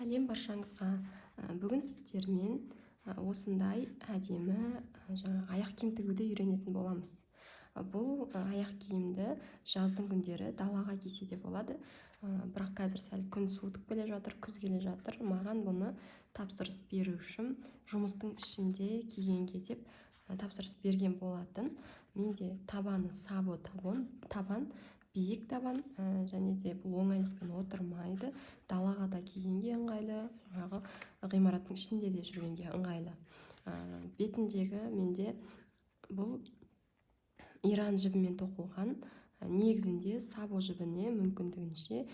Сәлем баршаңызға. Бүгін сіздермен осындай әдемі аяқ киім тігуді үйренетін боламыз. Бұл аяқ киімді жаздың күндері далаға кисе де болады. Бірақ қазір сәл күн суытып келе жатыр, күз келе жатыр. Маған бұны тапсырыс беру үшін жұмыстың ішінде кигенге деп тапсырыс берген болатын. Менде табаны сабы табан, биік табан, және де бұл оңайлықпен отырмайды. Далаға да кигенге ыңғайлы, ғимараттың ішінде де жүргенге ыңғайлы. Бетіндегі менде бұл иран жібімен тоқылған, негізінде сабо жібіне мүмкіндігінше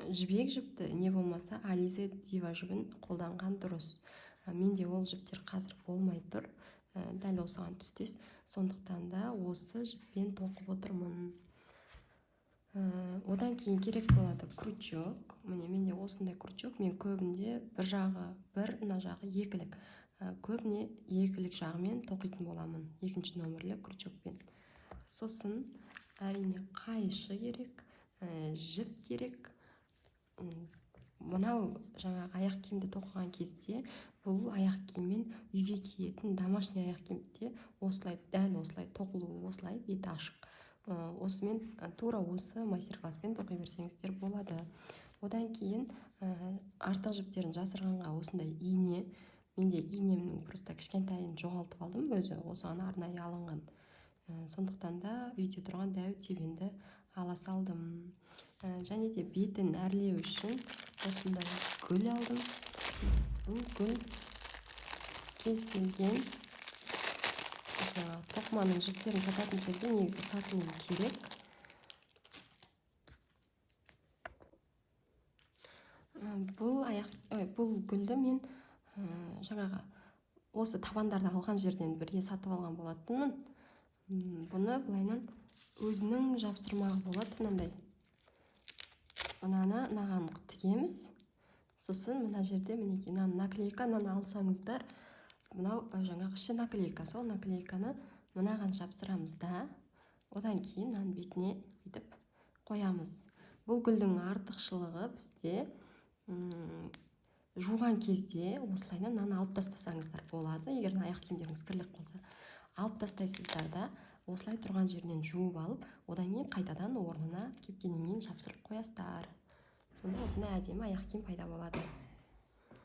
жібек жіпті не болмаса Ализе Дива жібін қолданған дұрыс. Менде ол жіптер қазір болмай тұр, дәл осыған түстес. Сондықтан да осы жіппен тоқып отырмын. Одан кейін керек болады крючок. Міне менде осындай крючок. Мен көбінде бір жағы бір, мына жағы екілік. Көбіне екілік жағымен тоқитын боламын, екінші нөмірлі крючокпен. Сосын әрине қайшы керек, жіп керек. Мынау жаңағы аяқ киімді тоқыған кезде бұл аяқ киіммен үйге киетін домашний аяқ киімде осылай, дәл осылай тоқылуы, осылай беті ашық. Осымен тура осы мастер-класспен тоқи берсеңіздер болады. Одан кейін артық жіптерін жасырғанға осындай ине. Менде инемнің просто кішкентайын жоғалтып алдым, өзі осыған арнайы алынған. Сондықтан да үйде тұрған дәу тебенді ала салдым. Және де бетін әрлеу үшін осындай гүл алдым. Бұл гүл кез келген тоқыманың жіптерін сататын жерге негізі сатуым керек. Бұл гүлді мен жаңағы осы табандарды алған жерден бірге сатып алған болатынмын. Бұны былайынан өзінің жапсырмағы болады, мынандай. Мынаған тігеміз. Сосын мына жерде мінеки наклейка, мынаны алсаңыздар, мынау жаңағы іші наклейка. Сол наклейканы мынаған жапсырамыз да, одан кейін мынаның бетіне бүйтіп қоямыз. Бұл гүлдің артықшылығы бізде жуған кезде осылайынан мынаны алып тастасаңыздар болады. Егер аяқ киімдеріңіз кірлік болса, алып тастайсыздар да, осылай тұрған жерінен жуып алып, одан кейін қайтадан орнына кепкеннен кейін жапсырып қоясыздар. Сонда осындай әдемі аяқ киім пайда болады.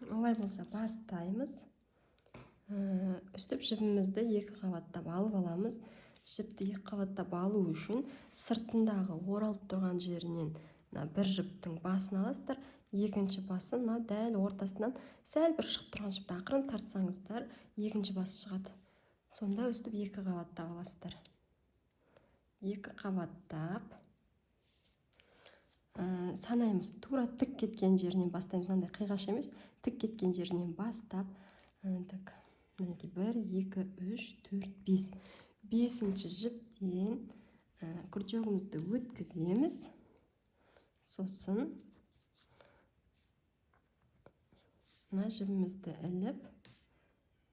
Олай болса бастаймыз. Үстіп жібімізді екі қабаттап алып аламыз. Жіпті екі қабаттап алу үшін сыртындағы оралып тұрған жерінен бір жіптің басын аласыздар. Екінші басын дәл ортасынан сәл бір шығып тұрған жіпті ақырын тартсаңыздар, екінші басы шығады. Сонда үстіп екі қабаттап аласыздар. Екі қабаттап санаймыз. Тура тік кеткен жерінен бастаймыз. Мынандай қиғаш емес, тік кеткен жерінен бастап, мінеки 1, 2, 3, 4, 5. Бесінші жіптен крючогымызды өткіземіз. Сосын мына жібімізді іліп,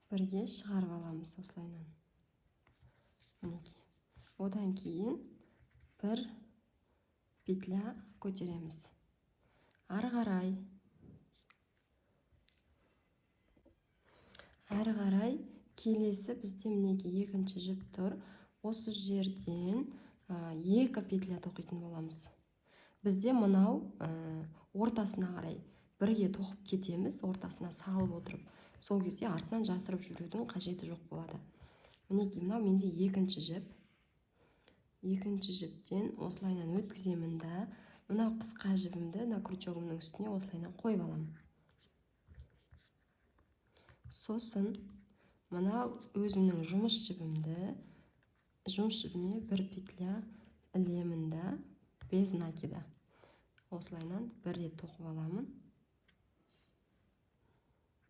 бірге шығарып аламыз осылайынан. Мінеки. Одан кейін бір петля көтереміз. Ары қарай келесі бізде мінеки екінші жіп тұр. Осы жерден екі петля тоқитын боламыз. Бізде мынау ортасына қарай бірге тоқып кетеміз, ортасына салып отырып. Сол кезде артынан жасырып жүрудің қажеті жоқ болады. Мінеки мынау менде екінші жіп. Екінші жіптен осылайынан өткіземін да, мынау қысқа жібімді крючогымның үстіне осылайынан қойып аламын. Сосын мынау өзімнің жұмыс жібіме бір петля ілемін да, без накида. Осылайынан бір рет тоқып аламын.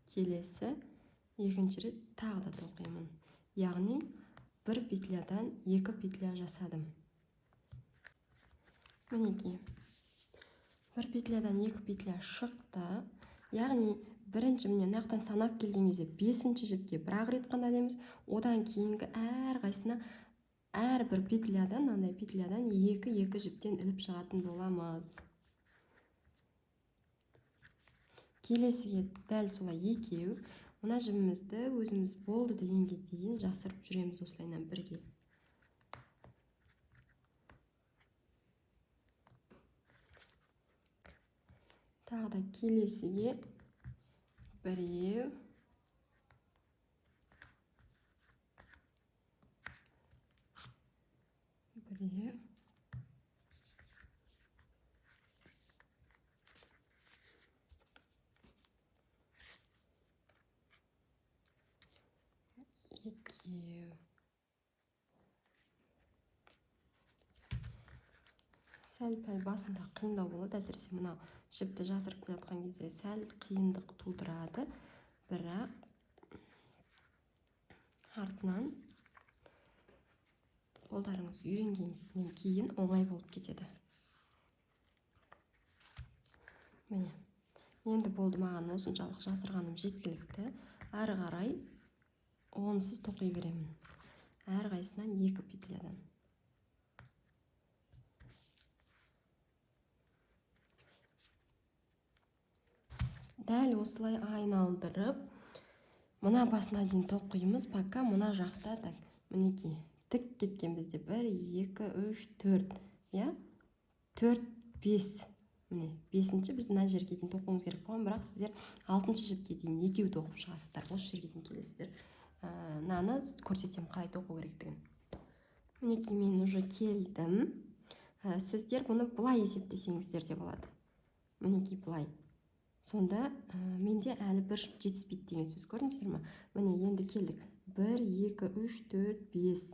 Келесі екінші рет тағы да тоқимын. Яғни бір петлядан екі петля жасадым. Мінеки. Бір петлядан екі петля шықты. Яғни бірінші міне нақтан санап келген кезде бесінші жіпке бір-ақ рет қана ілеміз. Одан кейінгі әрқайсына әрбір петлядан, мынандай петлядан екі жіптен іліп шығатын боламыз. келесіге дәл солай екеу мына жібімізді өзіміз болды дегенге дейін жасырып жүреміз осылайынан бірге. Тағы да келесіге біреу, біреу, екеу. Сәл-пәл басында қиындау болады, әсіресе мынау жіпті жасырып келе жатқан кезде сәл қиындық тудырады, бірақ артынан қолдарыңыз үйренгеннен кейін оңай болып кетеді. Міне, енді болды, маған осыншалық жасырғаным жеткілікті. Әрі қарай онсыз тоқи беремін. Әрқайсынан 2 петлядан. Дәл осылай айналдырып, мына басына дейін тоқимыз, пока мына жақта так, мінекей, тік кеткен бізде 1, 2, 3, 4, я? 4, 5. Міне, 5-ші біз мына жерге дейін тоқуымыз керек болған, бірақ сіздер 6-шы жіпке дейін екеу тоқып шығасыздар. Осы жерге дейін келесіздер. Мынаны көрсетсем қалай тоқу керектігін. Мінекей, мен уже келдім. Сіздер бұны былай есептесеңіздер де болады. Мінекей, былай. Сонда менде әлі бір жіп жетіспейді деген сөз, көрдіңіздер ме? Міне, енді келдік. 1, 2, 3, 4, 5.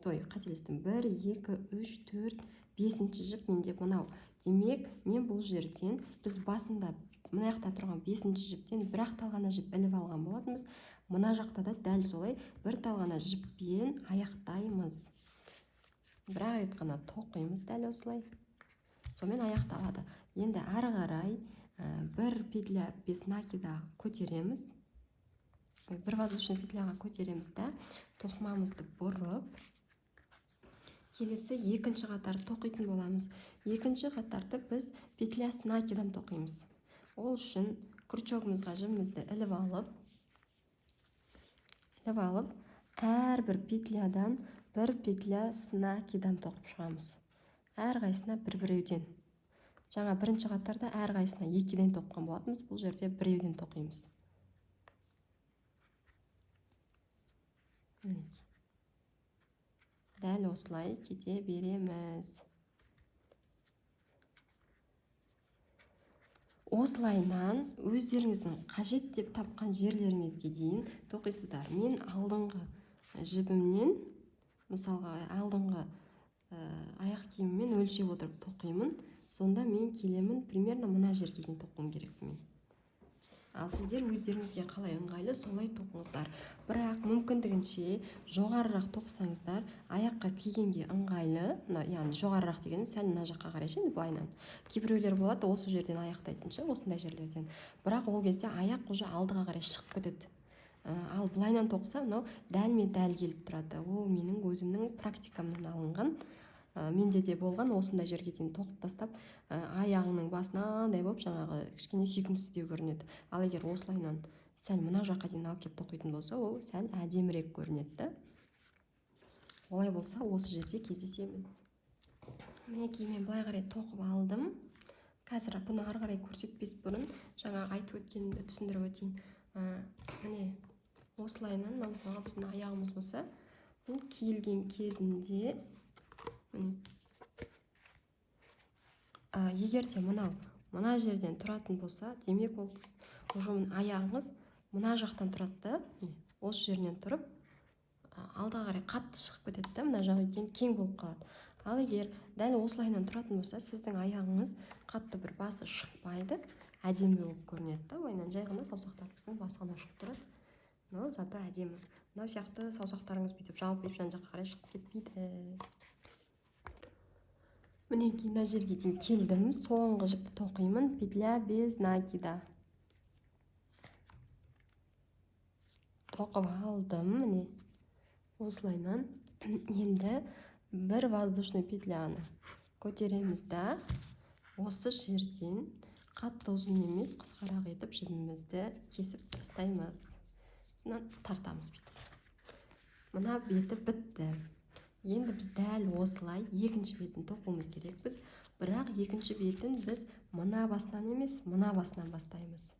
Той, қателестім. 1, 2, 3, 4, 5-ші жіп менде мынау. Демек, мен бұл жерден біз басында мына жақта тұрған 5-ші жіптен бір талғана жіп іліп алған болатынбыз. Мына жақта да дәл солай бір талғана жіппен аяқтаймыз. Бір рет қана тоқимыз дәл осылай. Сонымен аяқталады. Енді әрі қарай бір петля без накида көтереміз. Бір воздушный петляға көтереміз да, тоқымамызды бұрып, келесі екінші қатарды тоқитын боламыз. Екінші қатарды біз петля с накидом тоқимыз. Ол үшін крючогымызға жібімізді іліп алып, әрбір петлядан бір петля с накидом тоқып шығамыз. Әрқайсына бір-біреуден. Жаңа бірінші қатарда әрқайсына 2-ден тоққан болатынбыз, бұл жерде 1-ден тоқимыз. Дәл осылай кете береміз. Осылайнан өздеріңіздің қажет деп тапқан жерлеріңізге дейін тоқисыздар. Мен алдыңғы жібімнен, мысалға алдыңғы аяқ киіммен өлшеп отырып тоқимын. Сонда мен келемін, примерно мына жерге дейін тоқуым керек мен. Ал сіздер өздеріңізге қалай ыңғайлы, солай тоқыңыздар. Бірақ мүмкіндігінше жоғарырақ тоқсаңыздар, аяққа кигенге ыңғайлы, яғни жоғарырақ дегенім сәл мына жаққа қарай ше, былайынан. Кейбіреулер болады, осы жерден аяқтайтын ше, осындай жерлерден. Бірақ ол кезде аяқ уже алдыға қарай шығып кетеді. Ал былайынан тоқса, мынау дәлме-дәл келіп тұрады. Ол менің өзімнің практикамнан алынған. Менде де болған, осындай жерге дейін тоқып тастап, аяғының басынандай болып, жаңағы кішкене сүйкімсіздеу көрінеді. Ал егер осылайынан сәл мына жаққа дейін алып келіп тоқитын болса, ол сәл әдемірек көрінеді. Олай болса, осы жерде кездесеміз. Мінекей, мен былай қарай тоқып алдым. Қазір бұны ары қарай көрсетпес бұрын, жаңа айтып өткенімді түсіндіріп өтейін. Міне, осылайынан, мысалға біздің аяғымыз болса, бұл киілген кезінде егер де мына жерден тұратын болса, демек ол аяғыңыз мына жақтан тұрады, осы жерінен тұрып, алдыға қарай қатты шығып кетеді, мына жағы кең болып қалады. Ал егер дәл осылайынан тұратын болса, сіздің аяғыңыз қатты бір басы шықпайды, әдемі болып көрінеді. Ойынан жай ғана саусақтарыңыздың басы ғана шығып тұрады. Но зато әдемі. Мынау сияқты саусақтарыңыз бүйтіп жалпып жан жаққа қарай шығып кетпейді. Мінекей, мына жерге дейін келдім. Соңғы жіпті тоқимын. Петля без накида. Тоқып алдым. Міне, осылайынан енді бір воздушный петляны көтереміз да, осы жерден қатты ұзын емес, қысқарақ етіп жібімізді кесіп тастаймыз. Содан тартамыз бүйтіп. Мына беті бітті. Енді біз дәл осылай екінші бетін тоқуымыз керекпіз. Бірақ екінші бетін біз мына басынан емес, мына басынан бастаймыз.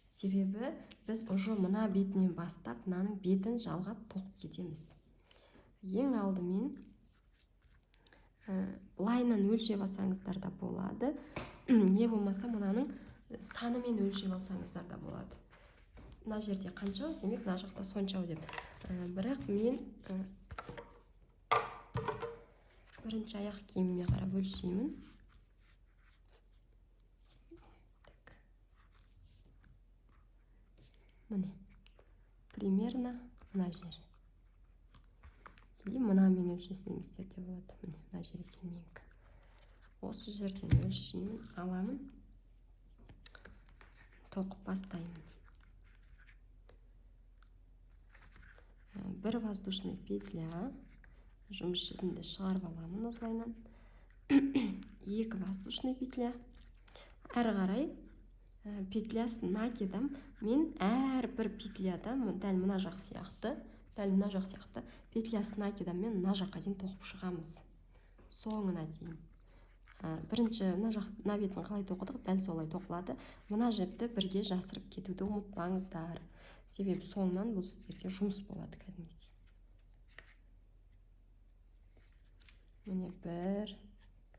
Себебі біз уже мына бетінен бастап, мынаның бетін жалғап тоқып кетеміз. Ең алдымен былайынан өлшеп алсаңыздар да болады. Не болмаса мынаның санымен өлшеп алсаңыздар да болады. Мына жерде қанша, демек мына жақта соншау деп. Бірақ мен бірінші аяқ киіміме қарап өлшеймін. Міне, примерно мына жер. Или мынамен өлшесеңіздер де болады. Міне, мына жер екен менікі. Осы жерден өлшеймін, аламын, тоқып бастаймын. Бір воздушный петля, жұмыс жібімді шығарып аламын осылайынан. Екі воздушный петля. Әрі қарай петлясын накидам. Мен әрбір петляда дәл мына жақ сияқты, петлясын накидам мен мына жаққа дейін тоқып шығамыз. Соңына дейін. Бірінші мына бетін қалай тоқыдық, дәл солай тоқылады. Мына жіпті бірге жасырып кетуді ұмытпаңыздар. Себебі соңынан бұл сіздерге жұмыс болады кәдімгідей. Міне бір,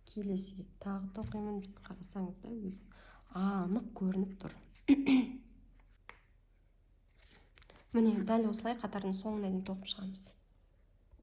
келесі тағы тоқимын, қарасаңыздар өзі анық көрініп тұр. Міне дәл осылай қатардың соңына дейін тоқып шығамыз.